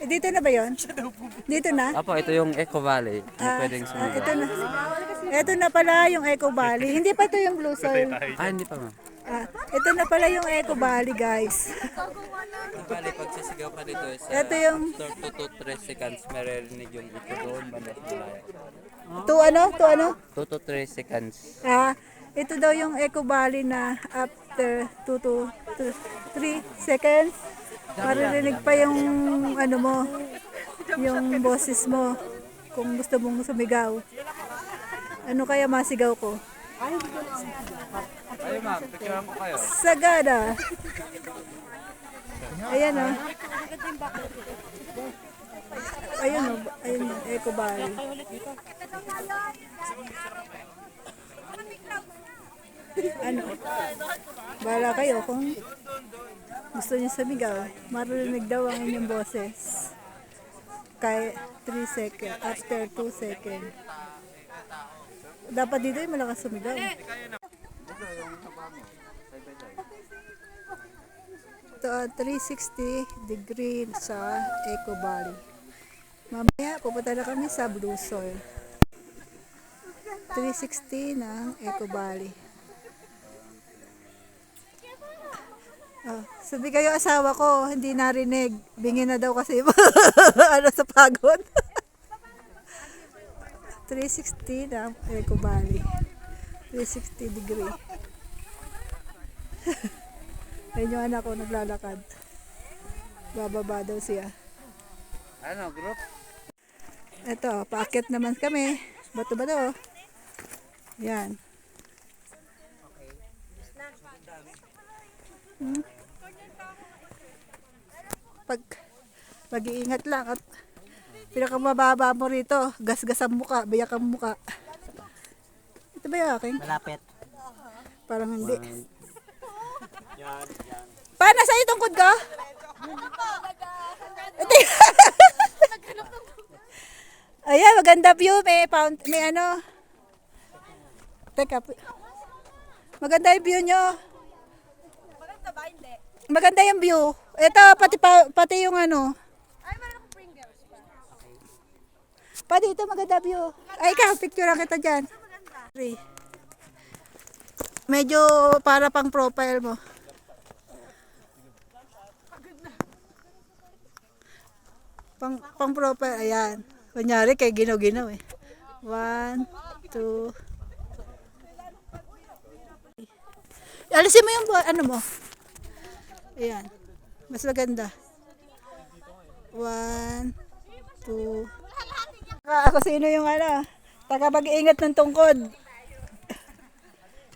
Dito na ba yon? Dito na? Apo, ito yung Eco Valley. Hindi pwedeng sumigaw. Ito na. Ito na pala yung Eco Valley. Hindi pa ito yung Blue Soil. Hindi pa ma'am. Ito na pala yung Eco Valley, guys. Eco Valley, pag sisigaw ka dito, Ito yung after 2 to 3 seconds, maririnig yung ito doon, banda sa malayo. to ano? To ano? 2 to 3 seconds. Ito daw yung Eco Valley na after 2 to 3 seconds. Maririnig pa yung ano mo, yung boses mo kung gusto mong sumigaw. Ano kaya masigaw ko? Ayun ma'am, picturean ko kayo. Sagada. Ayan o. Ayun o. Ayun o. Eco Valley. Ano? Bahala kayo kung gusto niyo sumigaw. Maririnig daw ang inyong boses. Kay 3 seconds. After 2 seconds. Dapat dito yung malakas sumigaw. Ito 360 degree sa Eco Valley. Mamaya pupunta na kami sa Blue Soil. 360 ng Eco Valley. Sabi kayo asawa ko, hindi narinig. Bingi na daw kasi ano sa pagod. 360 ng Eco Valley. 360 degree. Ayun yung anak ko naglalakad. Bababa daw siya. Ano, group? Ito, paakyat naman kami. Bato ba daw? Yan. Pag-iingat lang at pinakamababa mo rito, gas-gas ang muka, biyak ang muka. Ito ba yung aking? Malapit. Parang hindi. Paano sa itong tungkod ko? Ayan, maganda view. May ano. Teka. Maganda yung view nyo. Maganda ba? Hindi. Maganda yung view. Ito, pati yung ano. Ay, meron akong Pringles pa. Pati ito, maganda view. Ay, ikaw, picture lang kita dyan. Medyo para pang profile mo. Pang profile, ayan. Kunyari, kay ginaw-ginaw eh. 1, 2. Alisin mo yung ano mo. Ayan. Mas maganda. 1, 2. Ako sino yung ano, tagapag-ingat ng tungkod.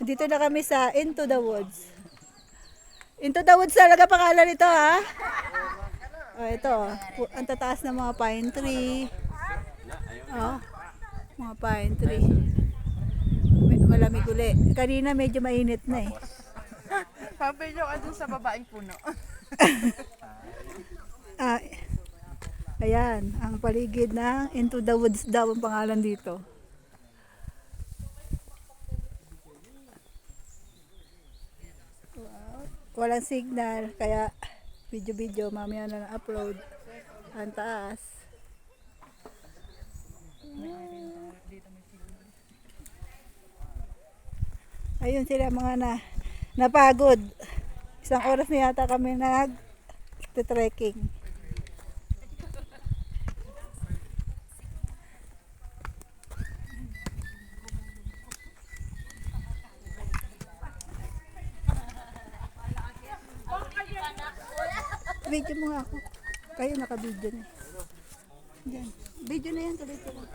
Dito na kami sa Into the Woods. Into the Woods talaga pangalan nito ha. Ito, ang tataas ng mga pine tree. Mga pine tree. Malamig uli. Kanina medyo mainit na eh. Pabilo ka dun sa babaeng puno. Ayan, ang paligid ng Into the Woods daw ang pangalan dito. Walang signal, kaya video mamaya na upload. Ang taas. Ayun sila mga napagod. Isang oras na yata kami nag-trekking. Video mo nga ako. Kayo naka-video na. Diyan. Video na yan. Tuloy-tuloy.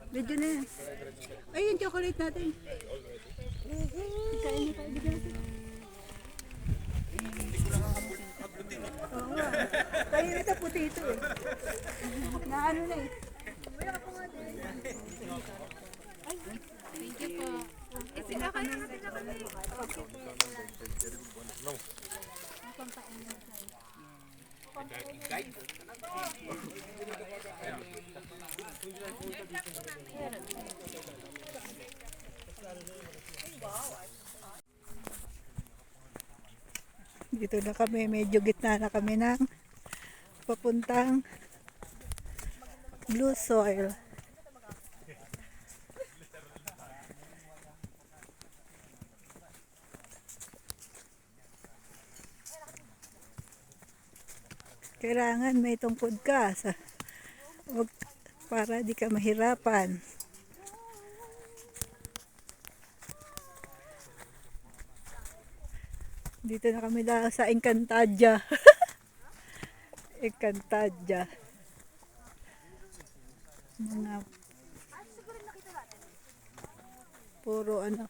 Video na yan. Ay, yung chocolate natin. Kain na tayo. Bigyan natin. Oo nga. Kain na ito puti ito eh. Na ano na eh. Thank you po. Sinakay na natin ako na Dito na kami, medyo gitna na kami ng papuntang Blue Soil. Kailangan may tungkod ka wag, para di ka mahirapan. Dito na kami sa Encantadia. Encantadia. Mga puro ano.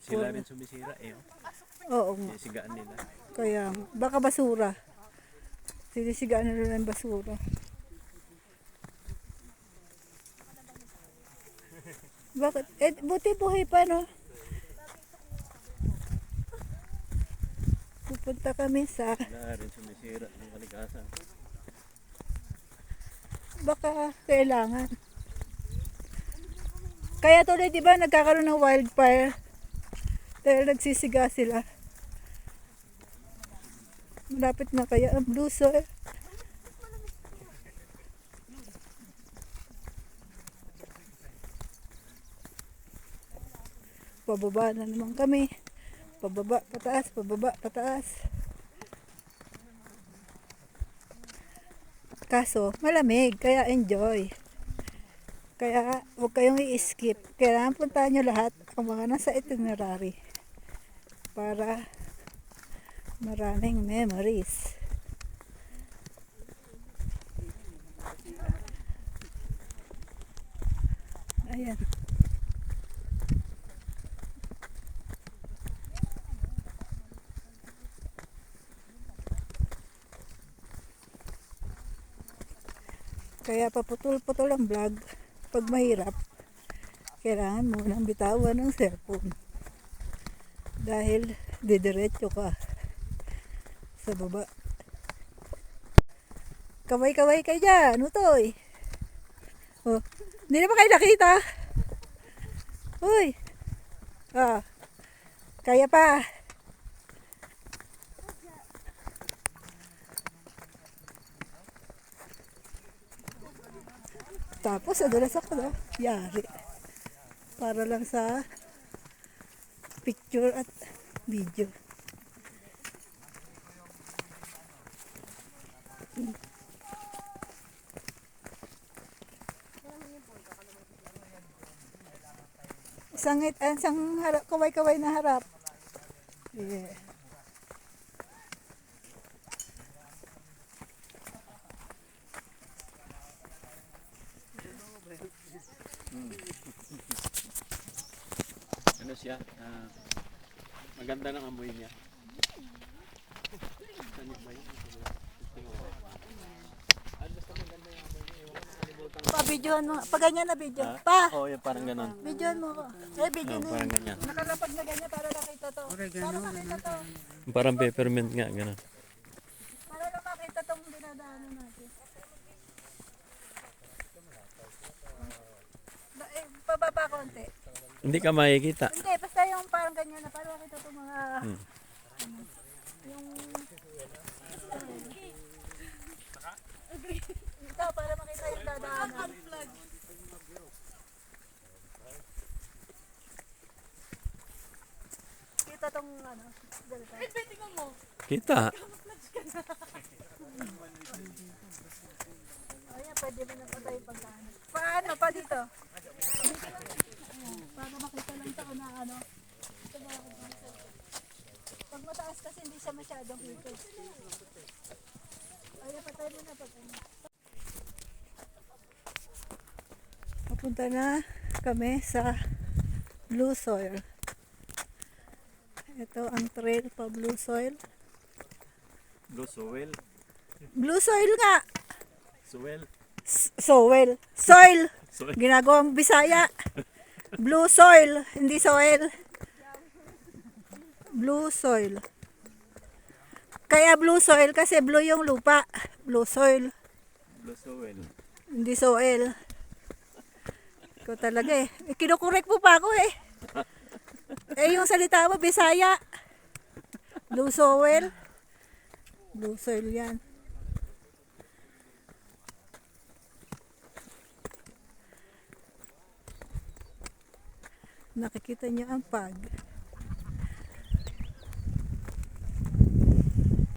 Sila rin sumisira eh. Oo nga. Sigaan nila. Kaya baka basura. Sinisigaan na nila ng basura. Bakit? Eh, buti buhay pa, no? Pupunta kami sa... Sila rin sumisira ng kalikasan. Baka kailangan. Kaya tuloy, di ba, nagkakaroon ng wildfire? Dahil nagsisiga sila. Malapit na kaya ang Blue Soil. Pababa na naman kami. Pababa, pataas, pababa, pataas. Kaso, malamig, kaya enjoy. Kaya, huwag kayong i-skip. Kailangan puntahan nyo lahat ang mga nasa itinerary. Para maraming memories. Ayan. Kaya paputol-putol ang vlog pag mahirap. Kailangan munang bitawan ng cellphone. Dahil didiretso ka sa baba. Kaway-kaway kayo dyan, utoy. Oh, hindi na ba kayo nakita? Uy. Ah, kaya pa. Tapos, adalas ako na. Yari. Para lang sa picture at video. Isang harap, kaway-kaway na harap. Yeah. Ano siya? Maganda ng amoy niya. Pa-videohan mo. Pa ganyan na video. Pa! Oo, yung parang ganon. Videohan mo ko. Eh, video Oo, na parang yun. ganyan. Nakalapag na ganyan para makita to. Para makita to. Parang peppermint nga, ganon. Para lang makita tong dinadaanan natin. Pababa konti. Hindi ka makikita. Hindi, basta yung parang ganyan na para makita tong mga... Yung... Ito, para makita yung dadaanan. Kita tong ano. Kita. Ayan, pwede mo na patay pagkaan. Paano? Pa dito? Para makita lang ito na ano. Pag mataas kasi hindi siya masyadong hikot. Ayan, patay mo na pag ano. Papunta na kami sa Blue Soil. Ito ang trail pa Blue Soil. Blue soil. Blue Soil nga! Soil. Soil. Soil! Soil. Ginagawang Bisaya. Blue Soil, hindi soil. Blue Soil. Kaya Blue Soil kasi blue yung lupa. Blue Soil, Blue soil. hindi soil. Ikaw talaga eh. Kinukorek mo pa ako eh. Eh yung salita mo, Bisaya. Blue Soil. Blue Soil yan. Nakikita niyo ang pag.